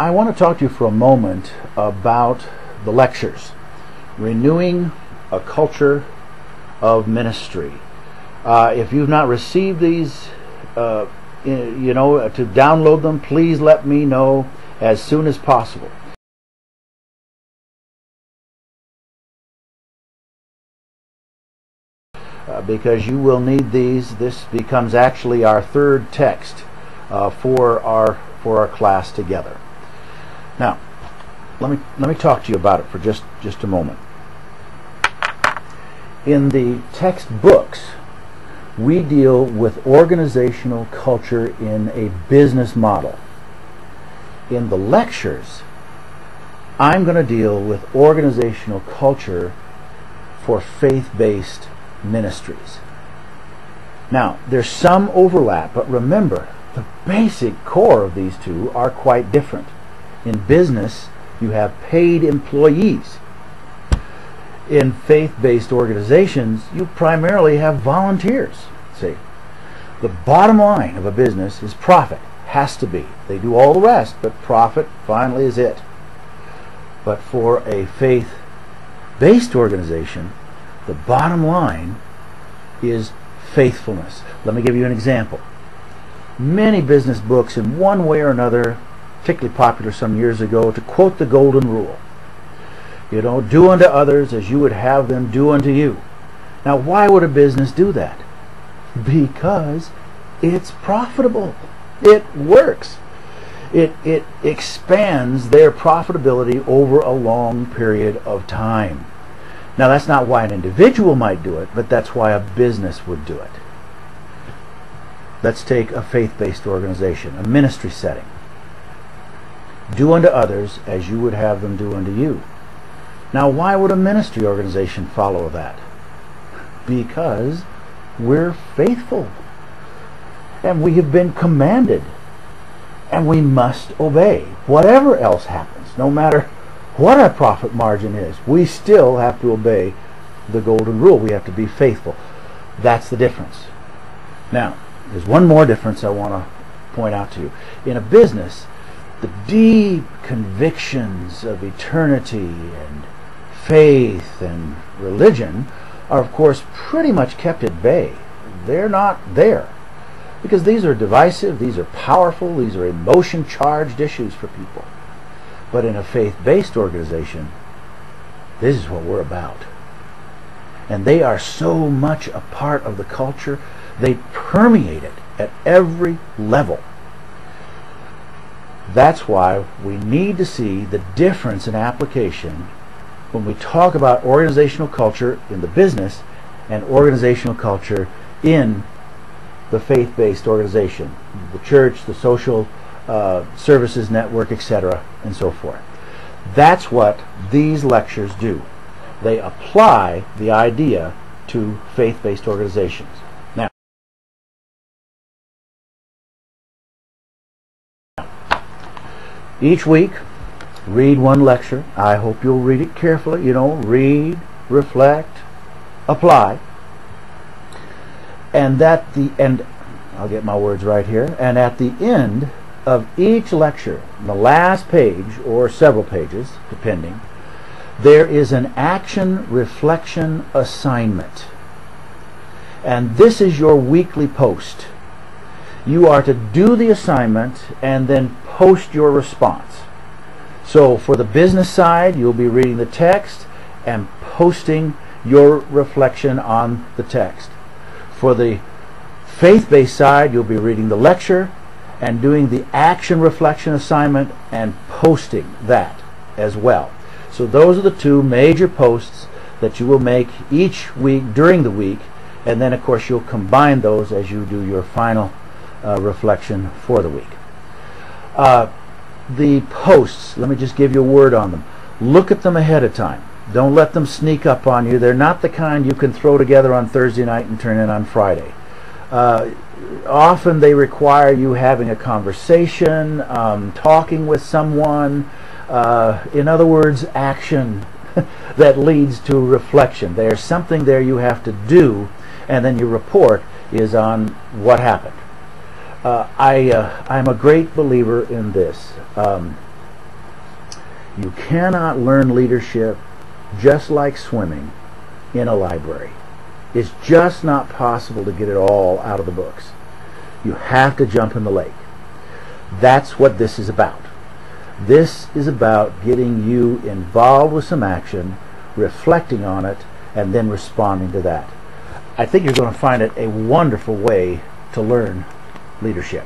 I want to talk to you for a moment about the lectures, renewing a culture of ministry. If you've not received these, to download them, please let me know as soon as possible. Because you will need these. This becomes actually our third text for our class together. Now, let me talk to you about it for just a moment. In the textbooks, we deal with organizational culture in a business model. In the lectures, I'm going to deal with organizational culture for faith-based ministries. Now, there's some overlap, but remember, the basic core of these two are quite different. In business, you have paid employees. In faith-based organizations, you primarily have volunteers. See, the bottom line of a business is profit. Has to be. They do all the rest, but profit finally is it. But for a faith-based organization, the bottom line is faithfulness. Let me give you an example. Many business books, in one way or another, particularly popular some years ago, to quote the golden rule. Do unto others as you would have them do unto you. Now, why would a business do that? Because it's profitable. It works. It expands their profitability over a long period of time. Now, that's not why an individual might do it, but that's why a business would do it. Let's take a faith-based organization, a ministry setting. Do unto others as you would have them do unto you. Now, why would a ministry organization follow that? Because we're faithful. And we have been commanded. And we must obey. Whatever else happens, no matter what our profit margin is, we still have to obey the golden rule. We have to be faithful. That's the difference. Now, there's one more difference I want to point out to you. In a business, the deep convictions of eternity and faith and religion are, of course, pretty much kept at bay. They're not there. Because these are divisive, these are powerful, these are emotion-charged issues for people. But in a faith-based organization, this is what we're about. And they are so much a part of the culture, they permeate it at every level. That's why we need to see the difference in application when we talk about organizational culture in the business and organizational culture in the faith-based organization, the church, the social services network, etc., and so forth. That's what these lectures do. They apply the idea to faith-based organizations. Now, each week, read one lecture. I hope you'll read it carefully. Read, reflect, apply. And at the end, I'll get my words right here, and at the end of each lecture, the last page or several pages, depending, there is an action reflection assignment. And this is your weekly post. You are to do the assignment and then post your response. So for the business side, you'll be reading the text and posting your reflection on the text. For the faith-based side, you'll be reading the lecture and doing the action reflection assignment and posting that as well. So those are the two major posts that you will make each week during the week, and then of course you'll combine those as you do your final reflection for the week. The posts, let me just give you a word on them. Look at them ahead of time. Don't let them sneak up on you. They're not the kind you can throw together on Thursday night and turn in on Friday. Often they require you having a conversation, talking with someone, in other words, action that leads to reflection. There's something there you have to do, and then your report is on what happened. I'm a great believer in this. You cannot learn leadership just like swimming in a library. It's just not possible to get it all out of the books. You have to jump in the lake. That's what this is about. This is about getting you involved with some action, reflecting on it, and then responding to that. I think you're going to find it a wonderful way to learn leadership.